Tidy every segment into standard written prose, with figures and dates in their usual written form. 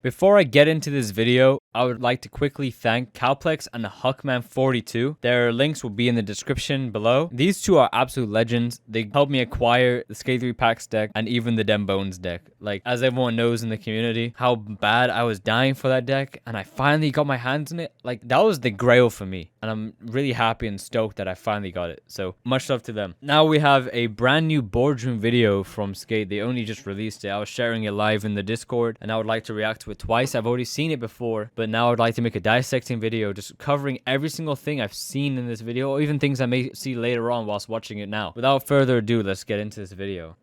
Before I get into this video, I would like to quickly thank Cowplex and Huckman42. Their links will be in the description below. These two are absolute legends. They helped me acquire the Skate 3 Packs deck and even the Dem Bones deck. Like, as everyone knows in the community, how bad I was dying for that deck, and I finally got my hands on it. Like, that was the grail for me, and I'm really happy and stoked that I finally got it. So, much love to them. Now we have a brand new boardroom video from Skate. They only just released it. I was sharing it live in the Discord, and I would like to react to it twice. I've already seen it before, but now I'd like to make a dissecting video just covering every single thing I've seen in this video, or even things I may see later on whilst watching it now. Without further ado, let's get into this video.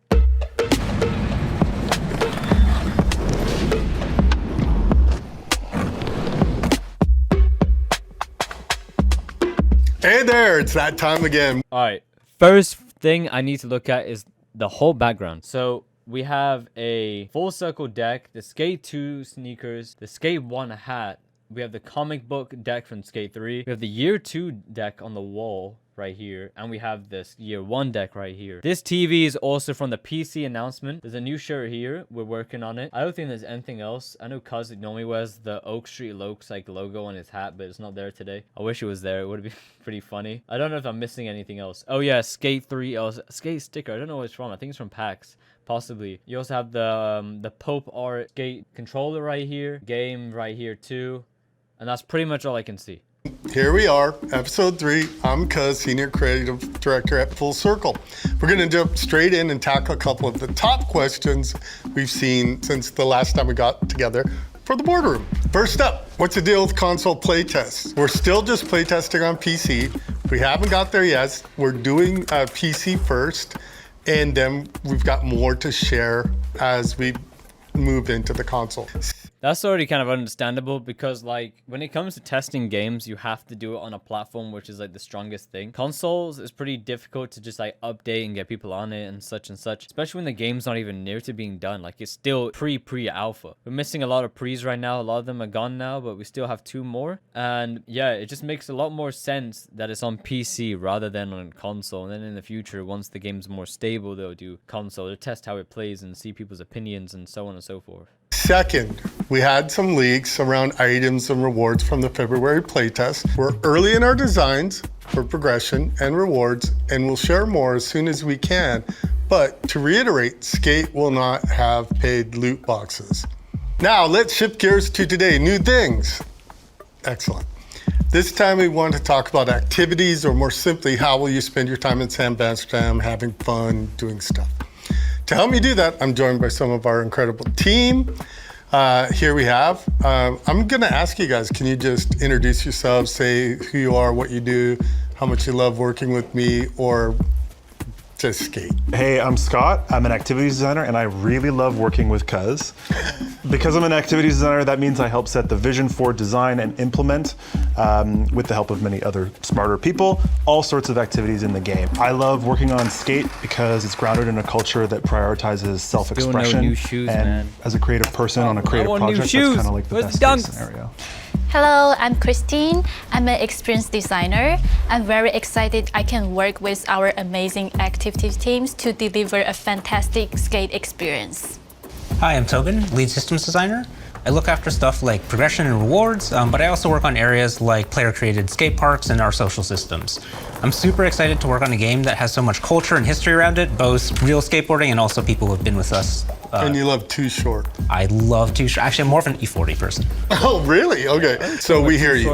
Hey there, it's that time again. Alright, first thing I need to look at is the whole background. So we have a full circle deck, the Skate 2 sneakers, the Skate 1 hat. We have the comic book deck from Skate 3. We have the Year 2 deck on the wall right here. And we have this Year 1 deck right here. This TV is also from the PC announcement. There's a new shirt here. We're working on it. I don't think there's anything else. I know Cuz normally wears the Oak Street Lokes like logo on his hat, but it's not there today. I wish it was there. It would have been pretty funny. I don't know if I'm missing anything else. Oh yeah, Skate 3. Oh, Skate sticker. I don't know where it's from. I think it's from PAX. Possibly. You also have the Pope Art Skate controller right here. Game right here too. And that's pretty much all I can see. Here we are, episode 3. I'm Cuz, Senior Creative Director at Full Circle. We're gonna jump straight in and tackle a couple of the top questions we've seen since the last time we got together for the boardroom. First up, what's the deal with console playtests? We're still just playtesting on PC. We haven't got there yet. We're doing PC first, and then we've got more to share as we move into the console. That's already kind of understandable because, like, when it comes to testing games, you have to do it on a platform which is like the strongest thing. Consoles is pretty difficult to just like update and get people on it and such, especially when the game's not even near to being done. Like, it's still pre-alpha. We're missing a lot of pre's right now. A lot of them are gone now, but we still have 2 more. And yeah, it just makes a lot more sense that it's on PC rather than on console. And then in the future, once the game's more stable, they'll do console to test how it plays and see people's opinions and so on and so forth. Second, we had some leaks around items and rewards from the February playtest. We're early in our designs for progression and rewards, and we'll share more as soon as we can. But to reiterate, Skate will not have paid loot boxes. Now let's shift gears to today, new things. Excellent. This time we want to talk about activities, or more simply, how will you spend your time in Sam Amsterdam having fun, doing stuff. To help me do that, I'm joined by some of our incredible team. Here we have, I'm gonna ask you guys, can you just introduce yourselves, say who you are, what you do, how much you love working with me, or just Skate? Hey, I'm Scott. I'm an activities designer, and I really love working with Cuz. Because I'm an activities designer, that means I help set the vision for design and implement, with the help of many other smarter people, all sorts of activities in the game. I love working on Skate because it's grounded in a culture that prioritizes self-expression. Still no new shoes, and man. As a creative person on a creative project, that's kind of like the best case scenario. Hello, I'm Christine. I'm an experienced designer. I'm very excited I can work with our amazing activities teams to deliver a fantastic skate experience. Hi, I'm Tobin, lead systems designer. I look after stuff like progression and rewards, but I also work on areas like player-created skate parks and our social systems. I'm super excited to work on a game that has so much culture and history around it, both real skateboarding and also people who have been with us. And you love Too Short. I love Too Short. Actually, I'm more of an E40 person. Oh, really? Okay. So we hear you.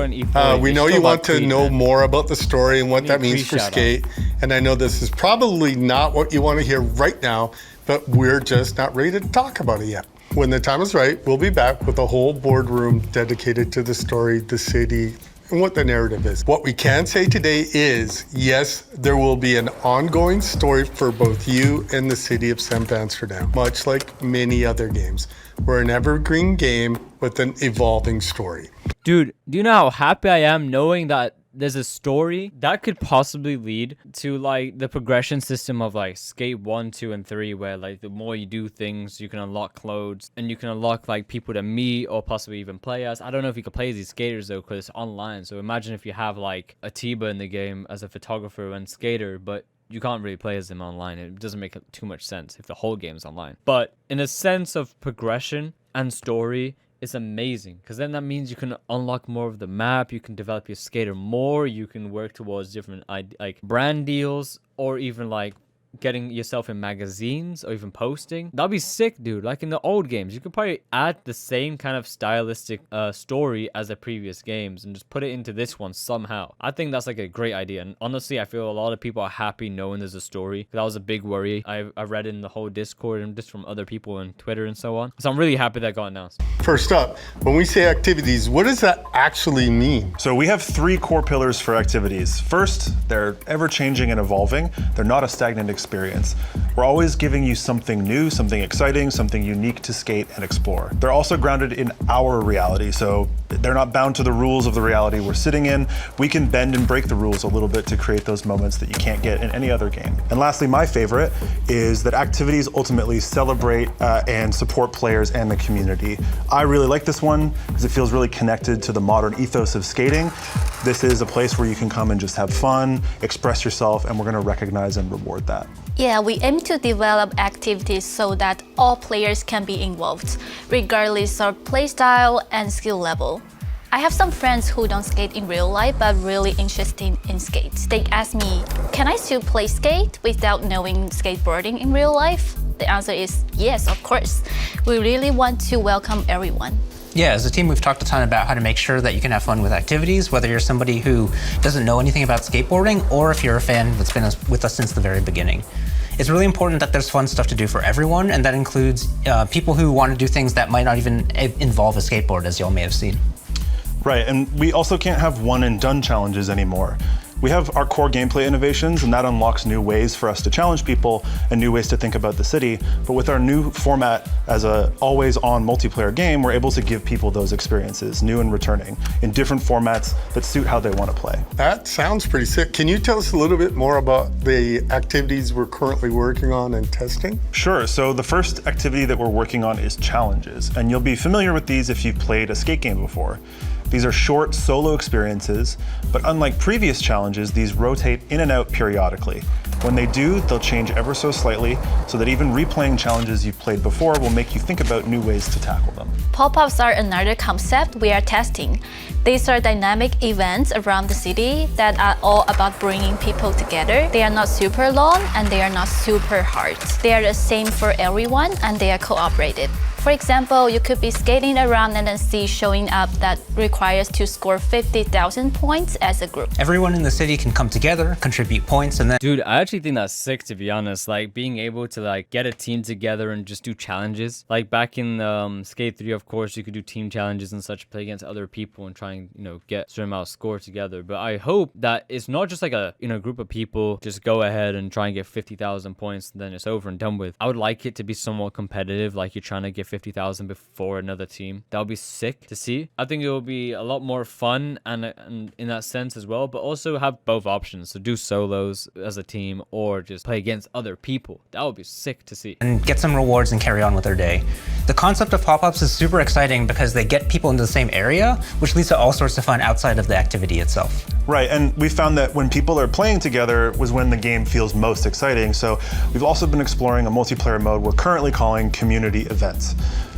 We know you want to know more about the story and what that means for Skate. And I know this is probably not what you want to hear right now, but we're just not ready to talk about it yet. When the time is right, we'll be back with a whole boardroom dedicated to the story, the city, and what the narrative is. What we can say today is, yes, there will be an ongoing story for both you and the city of Sam Amsterdam, much like many other games. We're an evergreen game with an evolving story. Dude, do you know how happy I am knowing that there's a story that could possibly lead to like the progression system of like Skate 1, 2, and 3, where like the more you do things, you can unlock clothes and you can unlock like people to meet or possibly even play as. I don't know if you could play as these skaters though, because it's online. So imagine if you have like Atiba in the game as a photographer and skater, but you can't really play as them online. It doesn't make too much sense if the whole game's online. But in a sense of progression and story, it's amazing because then that means you can unlock more of the map, you can develop your skater more, you can work towards different like brand deals, or even like getting yourself in magazines or even posting. That'd be sick, dude. Like in the old games, you could probably add the same kind of stylistic story as the previous games and just put it into this one somehow. I think that's like a great idea, and honestly I feel a lot of people are happy knowing there's a story. That was a big worry I read in the whole Discord and just from other people on Twitter and so on, so I'm really happy that got announced. First up, when we say activities, what does that actually mean? So we have 3 core pillars for activities. First, they're ever-changing and evolving. They're not a stagnant experience. We're always giving you something new, something exciting, something unique to skate and explore. They're also grounded in our reality, so they're not bound to the rules of the reality we're sitting in. We can bend and break the rules a little bit to create those moments that you can't get in any other game. And lastly, my favorite is that activities ultimately celebrate and support players and the community. I really like this one because it feels really connected to the modern ethos of skating. This is a place where you can come and just have fun, express yourself, and we're going to recognize and reward that. Yeah, we aim to develop activities so that all players can be involved, regardless of playstyle and skill level. I have some friends who don't skate in real life but really interested in skates. They ask me, can I still play skate without knowing skateboarding in real life? The answer is yes, of course. We really want to welcome everyone. Yeah, as a team, we've talked a ton about how to make sure that you can have fun with activities, whether you're somebody who doesn't know anything about skateboarding or if you're a fan that's been with us since the very beginning. It's really important that there's fun stuff to do for everyone, and that includes people who want to do things that might not even involve a skateboard, as y'all may have seen. Right, and we also can't have one and done challenges anymore. We have our core gameplay innovations, and that unlocks new ways for us to challenge people and new ways to think about the city. But with our new format as a always-on multiplayer game, we're able to give people those experiences, new and returning, in different formats that suit how they want to play. That sounds pretty sick. Can you tell us a little bit more about the activities we're currently working on and testing? Sure, so the first activity that we're working on is challenges, and you'll be familiar with these if you've played a skate game before. These are short solo experiences, but unlike previous challenges, these rotate in and out periodically. When they do, they'll change ever so slightly so that even replaying challenges you've played before will make you think about new ways to tackle them. Pop-ups are another concept we are testing. These are dynamic events around the city that are all about bringing people together. They are not super long and they are not super hard. They are the same for everyone and they are cooperative. For example, you could be skating around and then see showing up that requires to score 50,000 points as a group. Everyone in the city can come together, contribute points, and then... Dude, I actually think that's sick, to be honest. Like being able to like get a team together and just do challenges. Like back in Skate 3, of course, you could do team challenges and such, play against other people and try and, you know, get a certain amount of score together. But I hope that it's not just like a, you know, group of people just go ahead and try and get 50,000 points and then it's over and done with. I would like it to be somewhat competitive, like you're trying to get 50,000 before another team. That would be sick to see. I think it will be a lot more fun and in that sense as well, but also have both options. So do solos as a team or just play against other people. That would be sick to see. And get some rewards and carry on with their day. The concept of pop-ups is super exciting because they get people into the same area, which leads to all sorts of fun outside of the activity itself. Right, and we found that when people are playing together was when the game feels most exciting. So we've also been exploring a multiplayer mode we're currently calling community events.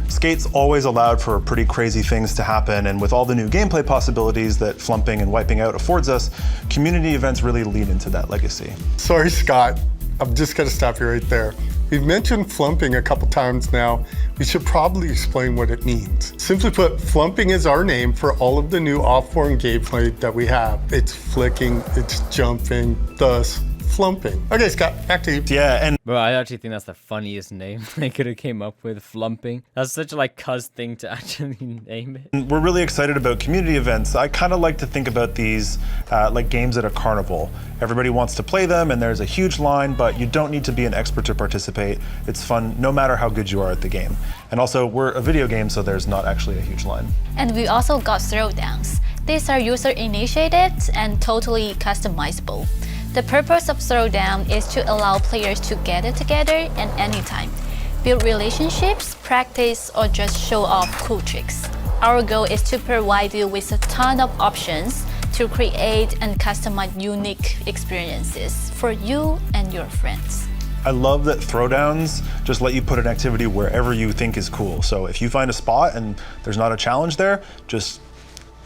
Skate's always allowed for pretty crazy things to happen, and with all the new gameplay possibilities that flumping and wiping out affords us, community events really lean into that legacy. Sorry, Scott. I've just got to stop you right there. We've mentioned flumping a couple times now. We should probably explain what it means. Simply put, flumping is our name for all of the new off-board gameplay that we have. It's flicking, it's jumping, thus flumping. Okay, Scott, back to you. Yeah, and Bro, I actually think that's the funniest name they could have came up with, flumping. That's such a like cuz thing to actually name it. we're really excited about community events. I kind of like to think about these like games at a carnival. Everybody wants to play them and there's a huge line, but you don't need to be an expert to participate. It's fun no matter how good you are at the game. And also, we're a video game, so there's not actually a huge line. And we also got throwdowns. These are user-initiated and totally customizable. The purpose of Throwdown is to allow players to gather together at any time, build relationships, practice, or just show off cool tricks. Our goal is to provide you with a ton of options to create and customize unique experiences for you and your friends. I love that throwdowns just let you put an activity wherever you think is cool. So if you find a spot and there's not a challenge there, just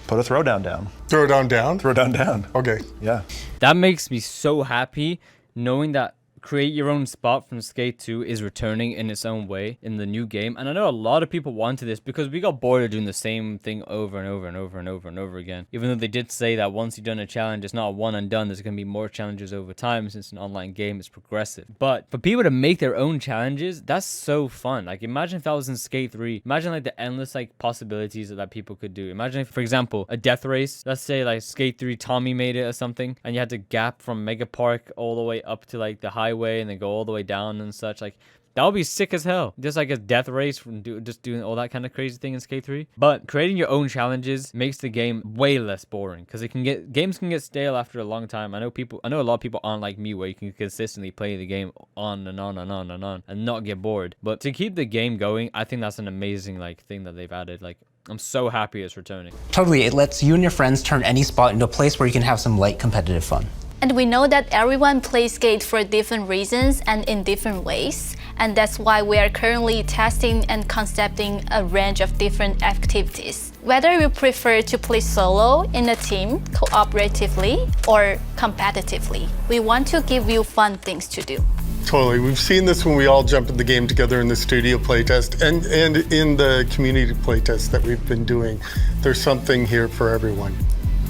put a throwdown down. Throwdown down? Throwdown down. Okay. Yeah. That makes me so happy knowing that Create Your Own Spot from Skate 2 is returning in its own way in the new game. And I know a lot of people wanted this because we got bored of doing the same thing over and over and over and over and over again. Even though they did say that once you've done a challenge, it's not a one and done. There's going to be more challenges over time since an online game is progressive. But for people to make their own challenges, that's so fun. Like imagine if that was in Skate 3. Imagine like the endless like possibilities that people could do. Imagine if, for example, a death race. Let's say like Skate 3 Tommy made it or something. And you had to gap from Mega Park all the way up to like the highway and then go all the way down and such. Like that would be sick as hell. Just like a death race from just doing all that kind of crazy thing in Skate 3. But creating your own challenges makes the game way less boring because games can get stale after a long time. I know a lot of people aren't like me where you can consistently play the game on and on and on and on and not get bored. But to keep the game going, I think that's an amazing like thing that they've added. Like I'm so happy it's returning. Totally, it lets you and your friends turn any spot into a place where you can have some light competitive fun. And we know that everyone plays skate for different reasons and in different ways. And that's why we are currently testing and concepting a range of different activities. Whether you prefer to play solo, in a team, cooperatively, or competitively, we want to give you fun things to do. Totally. We've seen this when we all jump in the game together in the studio playtest and in the community playtest that we've been doing. There's something here for everyone.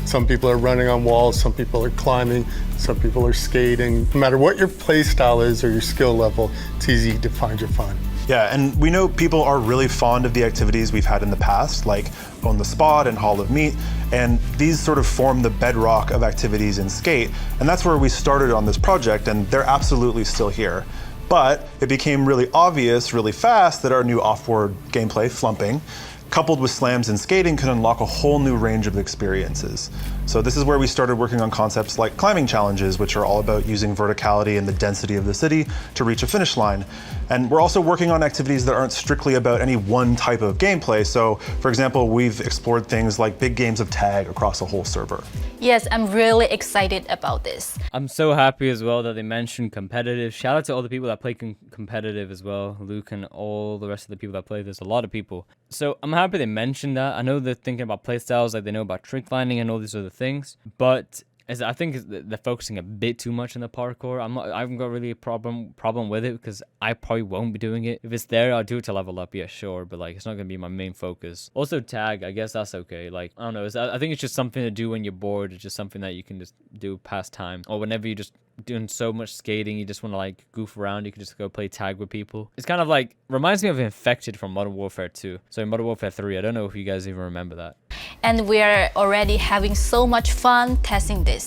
Some people are running on walls, some people are climbing, some people are skating. No matter what your play style is or your skill level, it's easy to find your fun. Yeah, and we know people are really fond of the activities we've had in the past, like On the Spot and Hall of Meat, and these sort of form the bedrock of activities in Skate, and that's where we started on this project, and they're absolutely still here. But it became really obvious really fast that our new off-board gameplay, Flumping, coupled with slams and skating, could unlock a whole new range of experiences. So this is where we started working on concepts like climbing challenges, which are all about using verticality and the density of the city to reach a finish line. And we're also working on activities that aren't strictly about any one type of gameplay. So for example, we've explored things like big games of tag across a whole server. Yes, I'm really excited about this. I'm so happy as well that they mentioned competitive. Shout out to all the people that play competitive as well. Luke and all the rest of the people that play. There's a lot of people. So I'm happy they mentioned that. I know they're thinking about playstyles, like they know about trick finding and all these other things. But I think they're focusing a bit too much on the parkour. I haven't got really a problem with it because I probably won't be doing it. If it's there, I'll do it to level up, yeah, sure. But like, it's not gonna be my main focus. Also, tag, I guess that's okay. Like, I don't know. I think it's just something to do when you're bored. It's just something that you can just do past time, or whenever you're just doing so much skating, you just want to like goof around. You can just go play tag with people. It's kind of like reminds me of Infected from Modern Warfare 2. So in Modern Warfare 3, I don't know if you guys even remember that. And we are already having so much fun testing this.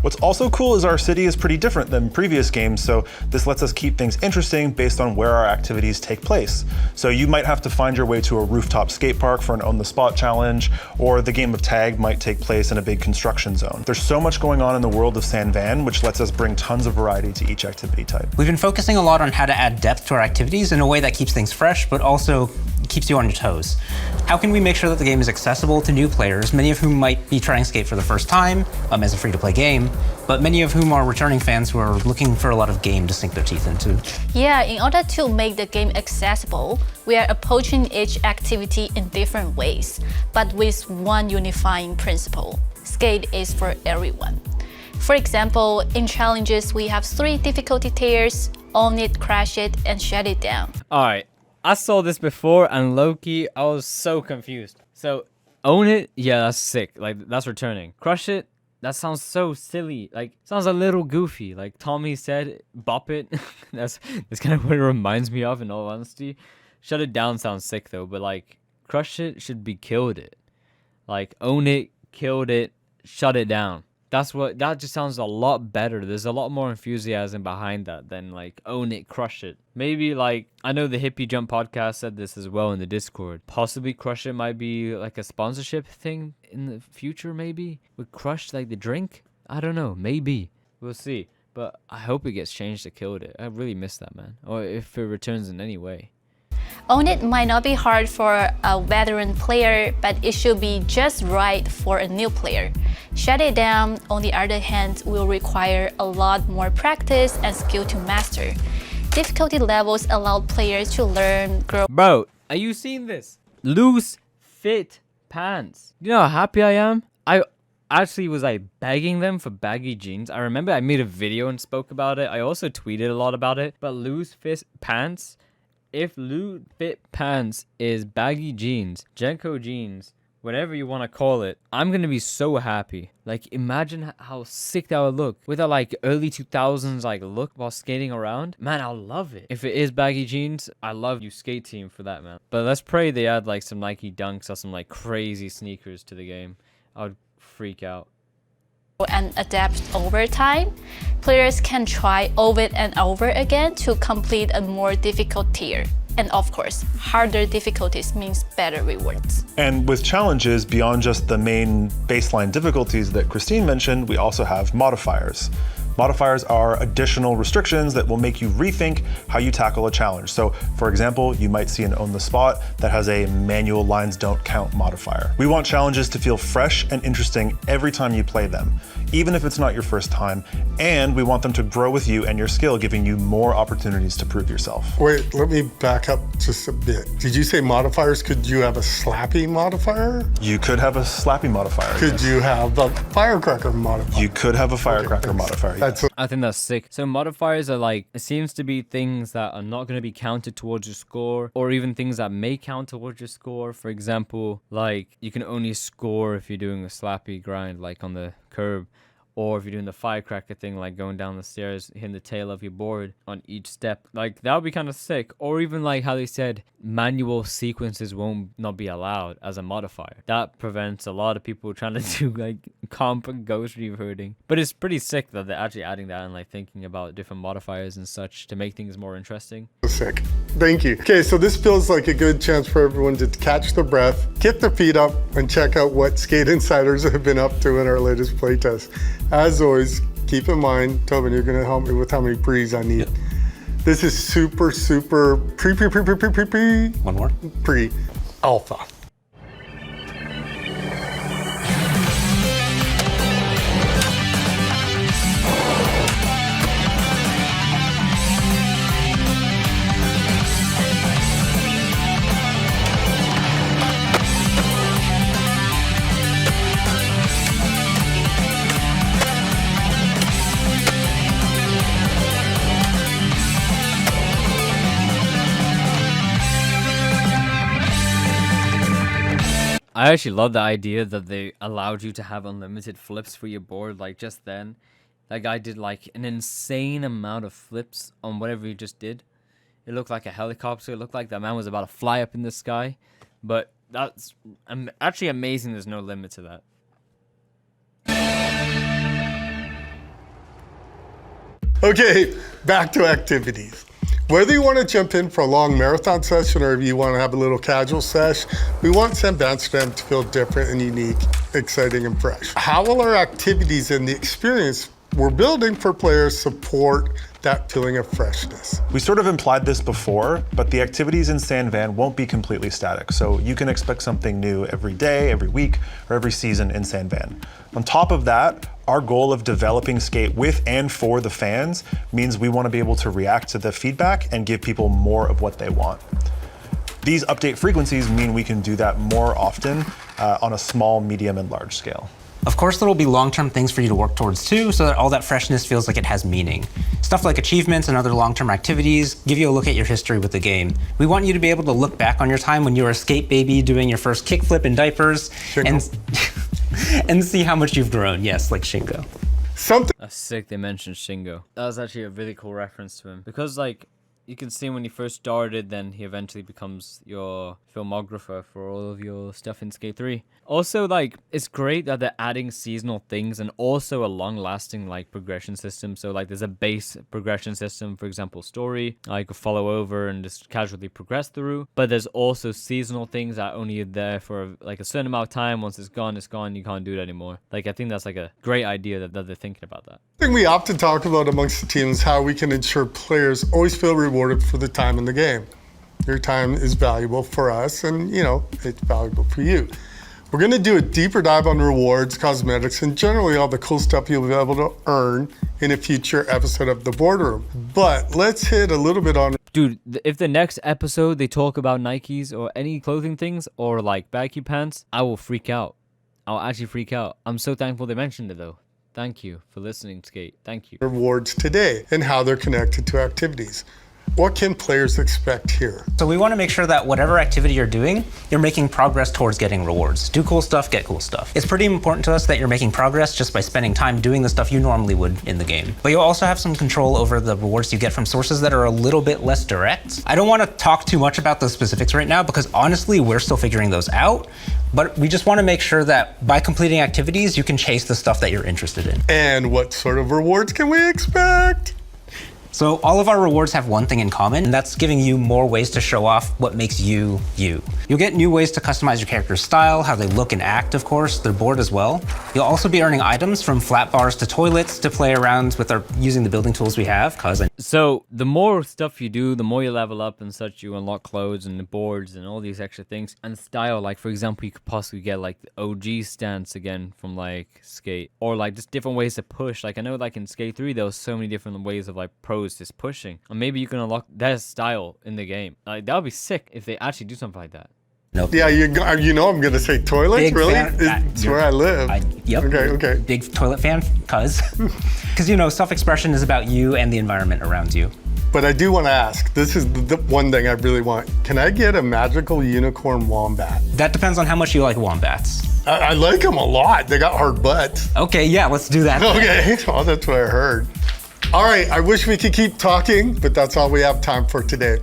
What's also cool is our city is pretty different than previous games, so this lets us keep things interesting based on where our activities take place. So you might have to find your way to a rooftop skate park for an On the Spot challenge, or the game of tag might take place in a big construction zone. There's so much going on in the world of San Van, which lets us bring tons of variety to each activity type. We've been focusing a lot on how to add depth to our activities in a way that keeps things fresh, but also keeps you on your toes. How can we make sure that the game is accessible to new players, many of whom might be trying Skate for the first time as a free-to-play game, but many of whom are returning fans who are looking for a lot of game to sink their teeth into? Yeah, in order to make the game accessible, we are approaching each activity in different ways, but with one unifying principle. Skate is for everyone. For example, in challenges, we have 3 difficulty tiers: Own It, Crash It, and Shut It Down. All right. I saw this before, and Loki, I was so confused. So, Own It, yeah, that's sick. Like, that's returning. Crush It, that sounds so silly. Like, sounds a little goofy. Like Tommy said, Bop It. that's kind of what it reminds me of, in all honesty. Shut It Down sounds sick, though. But, like, Crush It should be Killed It. Like, Own It, Killed It, Shut It Down. That just sounds a lot better. There's a lot more enthusiasm behind that than like Own It, Crush It. Maybe like, I know the Hippie Jump podcast said this as well in the Discord. Possibly Crush It might be like a sponsorship thing in the future, maybe? With Crush, like the drink? I don't know, maybe. We'll see. But I hope it gets changed to Killed It. I really miss that, man. Or if it returns in any way. Own It might not be hard for a veteran player, but it should be just right for a new player. Shut It Down, on the other hand, will require a lot more practice and skill to master. Difficulty levels allow players to learn, grow. Bro, are you seeing this? Loose fit pants. You know how happy I am? I actually was like begging them for baggy jeans. I remember I made a video and spoke about it. I also tweeted a lot about it. But loose fit pants, if loose fit pants is baggy jeans, Genko jeans, whatever you want to call it, I'm gonna be so happy. Like, imagine how sick that would look with a like early 2000s like look while skating around. Man, I'll love it. If it is baggy jeans, I love you skate team for that, man. But let's pray they add like some Nike Dunks or some like crazy sneakers to the game. I would freak out. And adapt over time. Players can try over and over again to complete a more difficult tier. And of course, harder difficulties means better rewards. And with challenges, beyond just the main baseline difficulties that Christine mentioned, we also have modifiers. Modifiers are additional restrictions that will make you rethink how you tackle a challenge. So, for example, you might see an Own the Spot that has a manual lines don't count modifier. We want challenges to feel fresh and interesting every time you play them, even if it's not your first time, and we want them to grow with you and your skill, giving you more opportunities to prove yourself. Wait, let me back up just a bit. Did you say modifiers? Could you have a slappy modifier? You could have a slappy modifier. Could yes. you have a firecracker modifier? You could have a firecracker modifier. Yes. I think that's sick. So modifiers are like, it seems to be things that are not going to be counted towards your score, or even things that may count towards your score. For example, like you can only score if you're doing a slappy grind, like on the curb, or if you're doing the firecracker thing, like going down the stairs, hitting the tail of your board on each step. Like, that would be kind of sick. Or even like how they said manual sequences won't not be allowed as a modifier. That prevents a lot of people trying to do like comp and ghost reverting. But it's pretty sick that they're actually adding that and like thinking about different modifiers and such to make things more interesting. Sick. Thank you. Okay, so this feels like a good chance for everyone to catch their breath, get their feet up, and check out what Skate Insiders have been up to in our latest playtest. As always, keep in mind, Tobin, you're gonna help me with how many pre's I need. Yep. This is super One more. Alpha. I actually love the idea that they allowed you to have unlimited flips for your board. Like, just then, that guy did like an insane amount of flips on whatever he just did. It looked like a helicopter. It looked like that man was about to fly up in the sky. But that's actually amazing. There's no limit to that. Okay, back to activities. Whether you want to jump in for a long marathon session or if you want to have a little casual sesh, we want San Amsterdam to feel different and unique, exciting and fresh. How will our activities and the experience we're building for players support that feeling of freshness? We sort of implied this before, but the activities in San Van won't be completely static, so you can expect something new every day, every week, or every season in San Van. On top of that, our goal of developing skate with and for the fans means we want to be able to react to the feedback and give people more of what they want. These update frequencies mean we can do that more often on a small, medium, and large scale. Of course, there will be long-term things for you to work towards too, so that all that freshness feels like it has meaning. Stuff like achievements and other long-term activities give you a look at your history with the game. We want you to be able to look back on your time when you were a skate baby doing your first kickflip in diapers and see how much you've grown. Yes, like Shingo. That's sick they mentioned Shingo. That was actually a really cool reference to him. Because like, you can see when he first started, then he eventually becomes your filmographer for all of your stuff in Skate 3. Also, like, it's great that they're adding seasonal things and also a long-lasting, like, progression system. So, like, there's a base progression system, for example, story, like, follow over and just casually progress through. But there's also seasonal things that only are there for, like, a certain amount of time. Once it's gone, you can't do it anymore. Like, I think that's, like, a great idea that they're thinking about that. I think we often talk about amongst the teams how we can ensure players always feel rewarded for the time in the game. Your time is valuable for us and, you know, it's valuable for you. We're gonna do a deeper dive on rewards, cosmetics, and generally all the cool stuff you'll be able to earn in a future episode of The Boardroom. But let's hit a little bit on Dude, if the next episode they talk about Nikes or any clothing things or like baggy pants, I will freak out. I'll actually freak out. I'm so thankful they mentioned it though. Thank you for listening, Skate. Thank you. rewards today and how they're connected to activities. What can players expect here? So we want to make sure that whatever activity you're doing, you're making progress towards getting rewards. Do cool stuff, get cool stuff. It's pretty important to us that you're making progress just by spending time doing the stuff you normally would in the game. But you'll also have some control over the rewards you get from sources that are a little bit less direct. I don't want to talk too much about the specifics right now because honestly, we're still figuring those out. But we just want to make sure that by completing activities, you can chase the stuff that you're interested in. And what sort of rewards can we expect? So all of our rewards have one thing in common, and that's giving you more ways to show off what makes you, you. You'll get new ways to customize your character's style, how they look and act, of course, their board as well. You'll also be earning items from flat bars to toilets to play around with using the building tools we have, So the more stuff you do, the more you level up and such, you unlock clothes and the boards and all these extra things. And style, like for example, you could possibly get like the OG stance again from like Skate. Or like just different ways to push. Like I know like in Skate 3, there was so many different ways of like pros just pushing. And maybe you can unlock that style in the game. Like that would be sick if they actually do something like that. Nope. Yeah, you know I'm gonna say toilets, Big really? fan. It's where I live. Yep. Okay. Big toilet fan, cuz you know, self-expression is about you and the environment around you. But I do want to ask, this is the one thing I really want. Can I get a magical unicorn wombat? That depends on how much you like wombats. I like them a lot. They got hard butts. Okay, yeah, let's do that. Okay, well, that's what I heard. All right, I wish we could keep talking, but that's all we have time for today.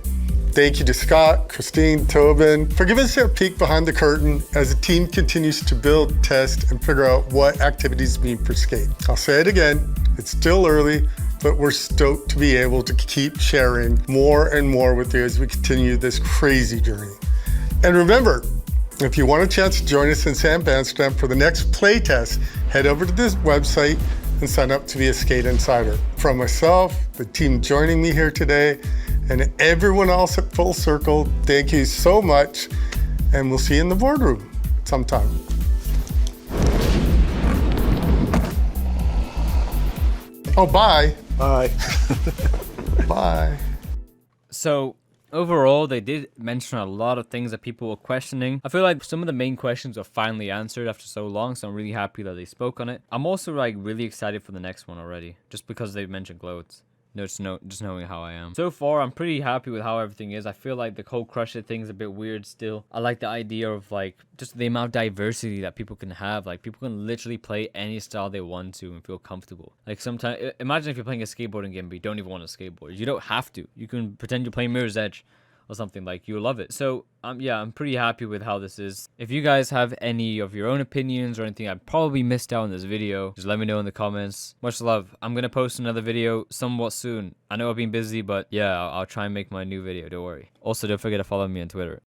Thank you to Scott, Christine, Tobin for giving us a peek behind the curtain as the team continues to build, test, and figure out what activities mean for Skate. I'll say it again, it's still early, but we're stoked to be able to keep sharing more and more with you as we continue this crazy journey. And remember, if you want a chance to join us in San Amsterdam for the next playtest, head over to this website and sign up to be a Skate Insider. From myself, the team joining me here today, and everyone else at Full Circle, thank you so much, and we'll see you in the boardroom sometime. Oh, bye. Bye. Bye. So overall, they did mention a lot of things that people were questioning. I feel like some of the main questions were finally answered after so long, so I'm really happy that they spoke on it. I'm also like really excited for the next one already, just because they mentioned clothes. Just knowing how I am. So far, I'm pretty happy with how everything is. I feel like the whole Crush It thing is a bit weird still. I like the idea of like just the amount of diversity that people can have. Like people can literally play any style they want to and feel comfortable. Like sometimes, imagine if you're playing a skateboarding game but you don't even want to skateboard. You don't have to. You can pretend you're playing Mirror's Edge or something, like you'll love it. So yeah, I'm pretty happy with how this is. If you guys have any of your own opinions or anything I probably missed out in this video, just let me know in the comments. Much love. I'm gonna post another video somewhat soon. I know I've been busy, but yeah, I'll try and make my new video, don't worry. Also, don't forget to follow me on Twitter.